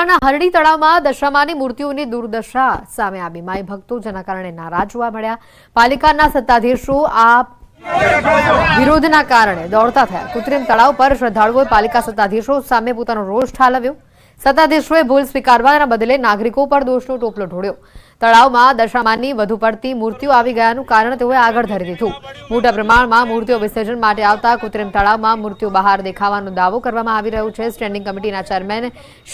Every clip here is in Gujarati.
બોટાદના હરડી તળાવમાં દશામાની મૂર્તિઓની દુર્દશા સામે આવી। માઈ ભક્તો જેના કારણે નારાજ જોવા મળ્યા। પાલિકાના સત્તાધીશો આ વિરોધના કારણે દોડતા થયા। કૃત્રિમ તળાવ પર શ્રદ્ધાળુઓએ પાલિકા સત્તાધીશો સામે પોતાનો રોષ ઠાલવ્યો। સત્તાધીશોએ ભૂલ સ્વીકારવાના બદલે નાગરિકો પર દોષનો ટોપલો ઢોળ્યો। તળાવમાં દશામાની વધુ પડતી મૂર્તિઓ આવી ગયાનું કારણ તેઓએ આગળ ધરી દીધું। મોટા પ્રમાણમાં મૂર્તિઓ વિસર્જન માટે આવતા કૃત્રિમ તળાવમાં મૂર્તિઓ બહાર દેખાવાનો દાવો કરવામાં આવી રહ્યો છે। સ્ટેન્ડિંગ કમિટીના ચેરમેન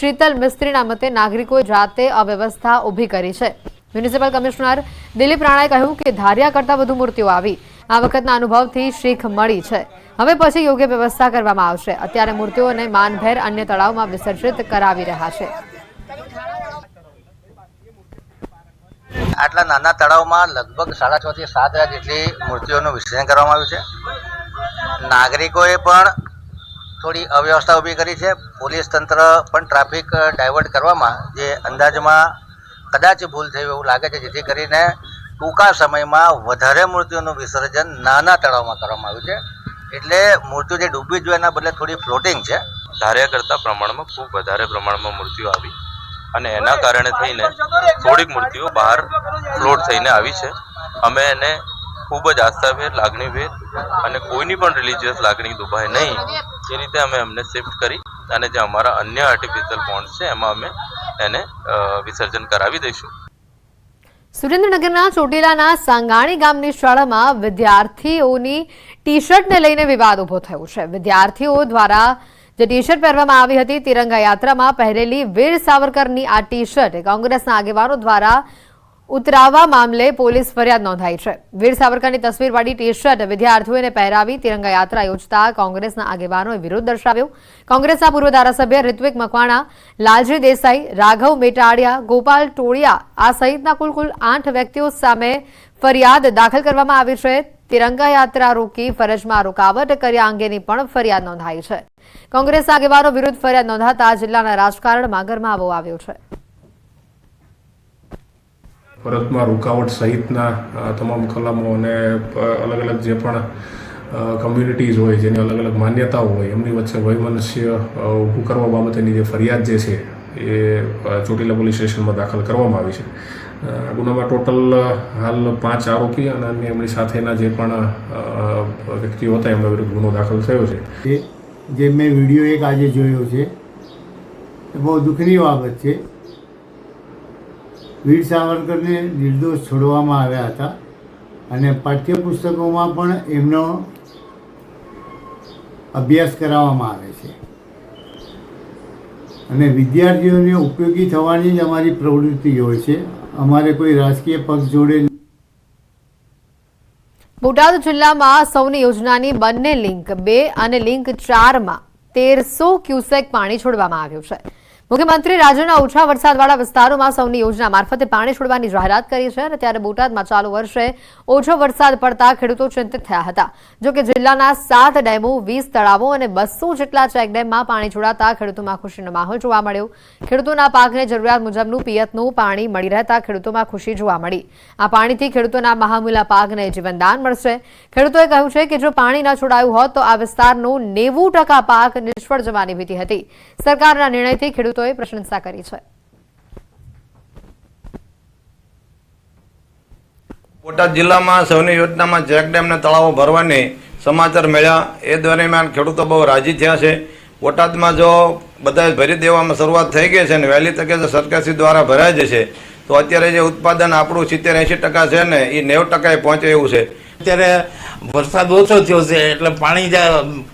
શીતલ મિસ્ત્રીના મતે નાગરિકોએ જાતે અવ્યવસ્થા ઊભી કરી છે। મ્યુનિસિપલ કમિશનર દિલીપ રાણાએ કહ્યું કે ધાર્યા કરતાં વધુ મૂર્તિઓ આવી। આ વખતના અનુભવથી શીખ મળી છે। હવે પછી યોગ્ય વ્યવસ્થા કરવામાં આવશે। અત્યારે મૂર્તિઓને માનભેર અન્ય તળાવમાં વિસર્જિત કરાવી રહ્યા છે। આટલા નાના તળાવમાં લગભગ 6:30 થી 7 જેટલી મૂર્તિઓનું વિસર્જન કરવામાં આવ્યું છે। નાગરિકોએ પણ થોડી અવ્યવસ્થા ઊભી કરી છે। પોલીસ તંત્ર પણ ટ્રાફિક ડાયવર્ટ કરવામાં જે અંદાજમાં કદાચ ભૂલ થઈ એવું લાગે છે, જેથી કરીને ટૂંકા સમયમાં વધારે મૂર્તિઓનું વિસર્જન નાના તળાવમાં કરવામાં આવ્યું છે। એટલે મૂર્તિઓ જે ડૂબવી જોઈએ એના બદલે થોડી ફ્લોટિંગ છે। ધાર્યા કરતા પ્રમાણમાં ખૂબ વધારે પ્રમાણમાં મૂર્તિઓ આવી અને એના કારણે થઈને થોડીક મૂર્તિઓ બહાર ફ્લોટ થઈને આવી છે। અમે એને ખૂબ જ આસ્થાભેર, લાગણીભેર અને કોઈની પણ રિલિજિયસ લાગણી દુભાય નહીં એ રીતે અમે એમને શિફ્ટ કરી અને જે અમારા અન્ય આર્ટિફિશિયલ પોન્ડ છે એમાં અમે એને વિસર્જન કરાવી દઈશું। સુરેન્દ્રનગરના ચોટીલાના સાંગાણી ગામની શાળામાં વિદ્યાર્થીઓની ટી શર્ટને લઈને વિવાદ ઉભો થયો છે। વિદ્યાર્થીઓ દ્વારા જે ટી શર્ટ પહેરવામાં આવી હતી તિરંગા યાત્રામાં પહેરેલી વીર સાવરકરની આ ટી શર્ટ કોંગ્રેસના આગેવાનો દ્વારા ઉતરાવવા મામલે પોલીસ ફરિયાદ નોંધાઈ છે। વીર સાવરકરની તસવીરવાળી ટી શર્ટ વિદ્યાર્થીઓને પહેરાવી તિરંગા યાત્રા યોજતા કોંગ્રેસના આગેવાનોએ વિરોધ દર્શાવ્યો। કોંગ્રેસના પૂર્વ ધારાસભ્ય રિત્વિક મકવાણા, લાલજી દેસાઈ, રાઘવ મેટાડિયા, ગોપાલ ટોળિયા આ સહિતના કુલ 8 વ્યક્તિઓ સામે ફરિયાદ દાખલ કરવામાં આવી છે। તિરંગા યાત્રા રોકી ફરજમાં રોકાવટ કર્યા અંગેની પણ ફરિયાદ નોંધાઈ છે। કોંગ્રેસ આગેવાનો વિરુદ્ધ ફરિયાદ નોંધાતા જિલ્લાના રાજકારણમાં ગરમાવો આવ્યો છે। ફરજમાં રૂકાવટ સહિતના તમામ કલમો અને અલગ અલગ જે પણ કમ્યુનિટીઝ હોય જેની અલગ અલગ માન્યતાઓ હોય એમની વચ્ચે વૈમનસ્ય ઊભું કરવા બાબતેની જે ફરિયાદ જે છે એ ચોટીલા પોલીસ સ્ટેશનમાં દાખલ કરવામાં આવી છે। ગુનામાં ટોટલ હાલ 5 આરોપી અને અન્ય એમની સાથેના જે પણ વ્યક્તિઓ હતા એમના વિરુદ્ધ ગુનો દાખલ થયો છે। જે મેં વિડીયો એક આજે જોયો છે એ બહુ દુઃખની બાબત છે। વીર સાવરકરને નિર્દોષ છોડવામાં આવ્યા હતા અને પાઠ્યપુસ્તકોમાં પણ એમનો અભ્યાસ કરાવવામાં આવે છે અને વિદ્યાર્થીઓને ઉપયોગી થવાની જ અમારી પ્રવૃત્તિ હોય છે। અમારે કોઈ રાજકીય પક્ષ જોડે બોટાદ જિલ્લામાં સૌની યોજનાની બંને લિંક 2 અને લિંક 4માં 1300 ક્યુસેક પાણી છોડવામાં આવ્યું છે। મુખ્યમંત્રી રાજ્યના ઓછા વરસાદવાળા વિસ્તારોમાં સૌની યોજના મારફતે પાણી છોડવાની જાહેરાત કરી છે અને ત્યારે બોટાદમાં ચાલુ વર્ષે ઓછો વરસાદ પડતા ખેડૂતો ચિંતિત થયા હતા। જોકે જિલ્લાના 7 ડેમો, 20 તળાવો અને 200 જેટલા ચેકડેમમાં પાણી છોડાતા ખેડૂતોમાં ખુશીનો માહોલ જોવા મળ્યો। ખેડૂતોના પાકને જરૂરિયાત મુજબનું પિયતનું પાણી મળી રહેતા ખેડૂતોમાં ખુશી જોવા મળી। આ પાણીથી ખેડૂતોના મહામૂલા પાકને જીવનદાન મળશે। ખેડૂતોએ કહ્યું છે કે જો પાણી ન છોડાયું હોત તો આ વિસ્તારનો 90% પાક નિષ્ફળ જવાની ભીતિ હતી। સરકારના નિર્ણયથી ખેડૂતો પ્રશંસા કરી છે। બોટાદ જિલ્લામાં સૌની યોજનામાં ચેકડેમના તળાવો ભરવાની સમાચાર મળ્યા એ દરમિયાન ખેડૂતો બહુ રાજી થયા છે। બોટાદમાં જો બધા ભરી દેવામાં શરૂઆત થઈ ગઈ છે અને વહેલી તકે જો સરકારશ્રી દ્વારા ભરાઈ જશે તો અત્યારે જે ઉત્પાદન આપણું 70-80% છે ને એ 90% પહોંચે એવું છે। અત્યારે વરસાદ ઓછો થયો છે એટલે પાણી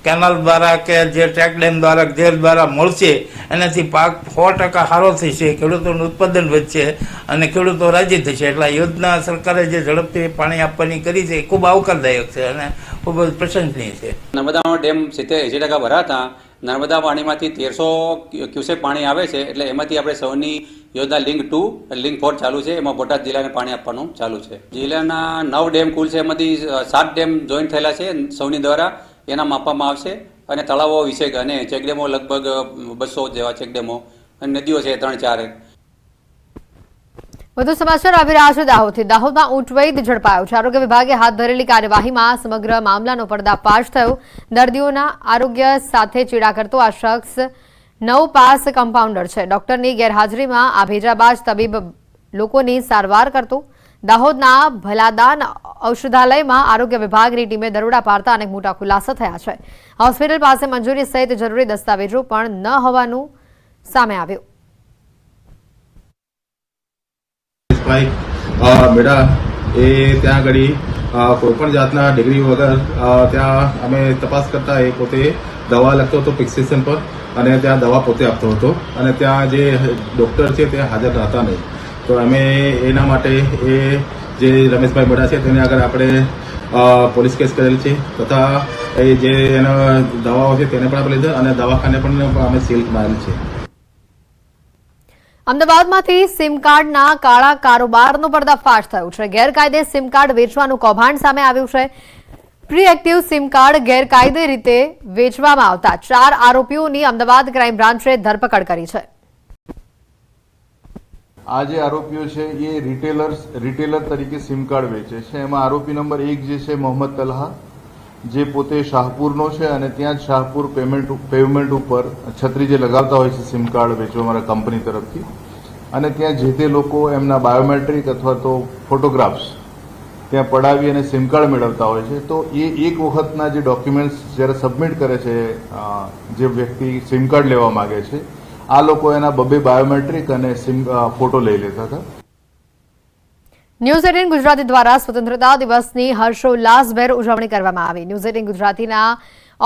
કેનાલ દ્વારા કે જે ચેકડેમ દ્વારા જે દ્વારા મળશે એનાથી પાક 100% સારો થશે, ખેડૂતોનું ઉત્પાદન વધશે અને ખેડૂતો રાજી થશે। એટલે યોજના સરકારે જે ઝડપથી પાણી આપવાની કરી છે એ ખૂબ આવકારદાયક છે અને ખૂબ જ પ્રશંસનીય છે। નર્મદા ડેમ 70-80% ભરાતા નર્મદા પાણીમાંથી 1300 ક્યુસેક પાણી આવે છે એટલે એમાંથી આપણે સૌની યોજના લિંક 2 અને લિંક 4 ચાલુ છે। એમાં બોટાદ જિલ્લાને પાણી આપવાનું ચાલુ છે। જિલ્લાના 9 ડેમ કુલ છે, એમાંથી 7 ડેમ જોઈન્ટ થયેલા છે સૌની દ્વારા, એના માપવામાં આવશે અને તળાવો 20 અને ચેકડેમો લગભગ 200 જેવા ચેકડેમો અને નદીઓ છે 3-4। વધુ સમાચાર આવી રહ્યા છે દાહોદથી। દાહોદમાં ઊંટવૈદ ઝડપાયો છે। આરોગ્ય વિભાગે હાથ ધરેલી કાર્યવાહીમાં સમગ્ર મામલાનો પર્દાફાશ થયો। દર્દીઓના આરોગ્ય સાથે ચેડા કરતો આ શખ્સ 9 પાસ કમ્પાઉન્ડર છે. ડોક્ટરની ગેરહાજરીમાં આ ભેજાબાજ તબીબ લોકોની સારવાર કરતો. દાહોદના ભલાદાન ઔષધાલયમાં આરોગ્ય વિભાગની ટીમે દરોડા પાડતા અનેક મોટા ખુલાસા થયા છે. હોસ્પિટલ પાસે મંજૂરી સહિત જરૂરી દસ્તાવેજો પણ ન હોવાનું સામે આવ્યું. મેળા એ ત્યાં આગળ કોઈપણ જાતના ડિગ્રી વગર ત્યાં અમે તપાસ કરતા એ પોતે દવા લખતો હતો ફિક્સેશન પર અને ત્યાં દવા પોતે આપતો હતો અને ત્યાં જે ડૉક્ટર છે તે હાજર હતા નહીં. તો અમે એના માટે એ જે રમેશભાઈ મેળા છે તેને આગળ આપણે પોલીસ કેસ કરેલ છે તથા એ જે એના દવાઓ છે તેને પણ આપણે લીધા અને દવાખાને પણ અમે સીલ મારેલ છે. અમદાવાદમાંથી સિમ કાર્ડના કાળા કારોબારનો પર્દાફાશ થયો છે. ગેરકાયદે સિમ કાર્ડ વેચવાનું કૌભાંડ સામે આવ્યું છે. પ્રી એક્ટિવ સિમ કાર્ડ ગેરકાયદે રીતે વેચવામાં આવતા 4 આરોપીઓની અમદાવાદ ક્રાઇમ બ્રાન્ચે ધરપકડ કરી છે. આ જે આરોપીઓ છે એ રિટેલર તરીકે સિમ કાર્ડ વેચે છે. એમાં આરોપી નંબર 1 જે છે મોહમ્મદ તલહા, જે પોતે શાહપુરનો છે અને ત્યાં જ શાહપુર પેવમેન્ટ ઉપર છત્રી જે લગાવતા હોય છે સિમ કાર્ડ વેચવા મારા કંપની તરફથી, અને ત્યાં જે તે લોકો એમના બાયોમેટ્રિક અથવા તો ફોટોગ્રાફ્સ ત્યાં પડાવી અને સિમ કાર્ડ મેળવતા હોય છે. તો એ એક વખતના જે ડોક્યુમેન્ટ્સ જ્યારે સબમિટ કરે છે જે વ્યક્તિ સિમ કાર્ડ લેવા માગે છે, આ લોકો એના બબે બાયોમેટ્રિક અને ફોટો લઈ લેતા હતા. ન્યૂઝ 18 ગુજરાતી દ્વારા સ્વતંત્રતા દિવસની હર્ષોલ્લાસભેર ઉજવણી કરવામાં આવી. ન્યૂઝ 18 ગુજરાતીના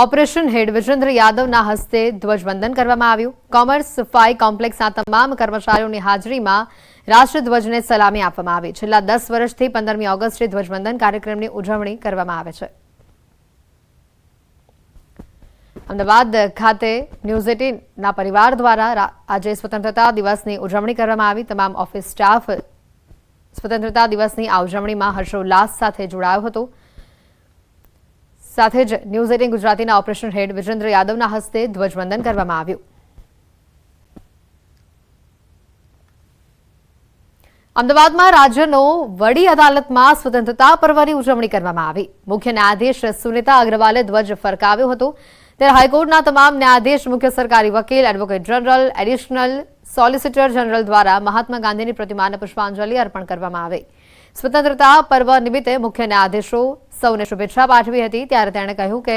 ઓપરેશન હેડ વિજેન્દ્ર યાદવના હસ્તે ધ્વજવંદન કરવામાં આવ્યું. કોમર્સ ફાઈ કોમ્પ્લેક્સના તમામ કર્મચારીઓની હાજરીમાં રાષ્ટ્રધ્વજને સલામી આપવામાં આવી. છેલ્લા 10 વર્ષથી 15મી ઓગસ્ટે ધ્વજવંદન કાર્યક્રમની ઉજવણી કરવામાં આવે છે. અમદાવાદ ખાતે ન્યૂઝ 18ના પરિવાર દ્વારા આજે સ્વતંત્રતા દિવસની ઉજવણી કરવામાં આવી. તમામ ઓફિસ સ્ટાફ સ્વતંત્રતા દિવસની આ ઉજવણીમાં હર્ષોલ્લાસ સાથે જોડાયો હતો. સાથે જ ન્યૂઝ 18 ગુજરાતીના ઓપરેશન હેડ વિજેન્દ્ર યાદવના હસ્તે ધ્વજવંદન કરવામાં આવ્યું. અમદાવાદમાં રાજ્યનો વડી અદાલતમાં સ્વતંત્રતા પર્વની ઉજવણી કરવામાં આવી. મુખ્ય ન્યાયાધીશ સુનિતા અગ્રવાલે ધ્વજ ફરકાવ્યો હતો. ત્યારે હાઈકોર્ટના તમામ ન્યાયાધીશ, મુખ્ય સરકારી વકીલ, advocate general, additional solicitor general દ્વારા મહાત્મા ગાંધીની પ્રતિમાને પુષ્પાંજલિ અર્પણ કરવામાં આવી. સ્વતંત્રતા પર્વ નિમિત્તે મુખ્ય ન્યાયાધીશો સૌને શુભેચ્છા પાઠવી હતી. ત્યારે તેમણે કહ્યું કે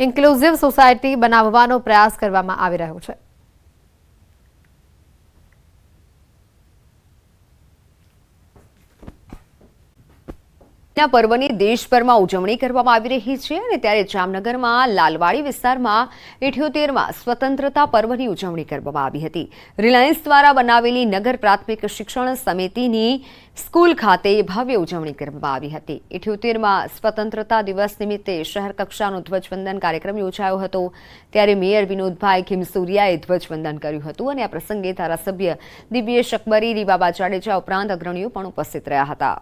ઇન્ક્લુઝિવ સોસાયટી બનાવવાનો પ્રયાસ કરવામાં આવી રહ્યો છે. પર્વની દેશભરમાં ઉજવણી કરવામાં આવી રહી છે અને ત્યારે જામનગરમાં લાલવાડી વિસ્તારમાં 78માં સ્વતંત્રતા પર્વની ઉજવણી કરવામાં આવી હતી. રિલાયન્સ દ્વારા બનાવેલી નગર પ્રાથમિક શિક્ષણ સમિતિની સ્કૂલ ખાતે ભવ્ય ઉજવણી કરવામાં આવી હતી. 78માં સ્વતંત્રતા દિવસ નિમિત્તે શહેર કક્ષાનો ધ્વજવંદન કાર્યક્રમ યોજાયો હતો. ત્યારે મેયર વિનોદભાઈ ખીમસુરિયાએ ધ્વજવંદન કર્યું હતું અને આ પ્રસંગે ધારાસભ્ય દિવ્યેશ અકબરી, રીવાબા જાડેજા ઉપરાંત અગ્રણીઓ પણ ઉપસ્થિત રહ્યા હતા.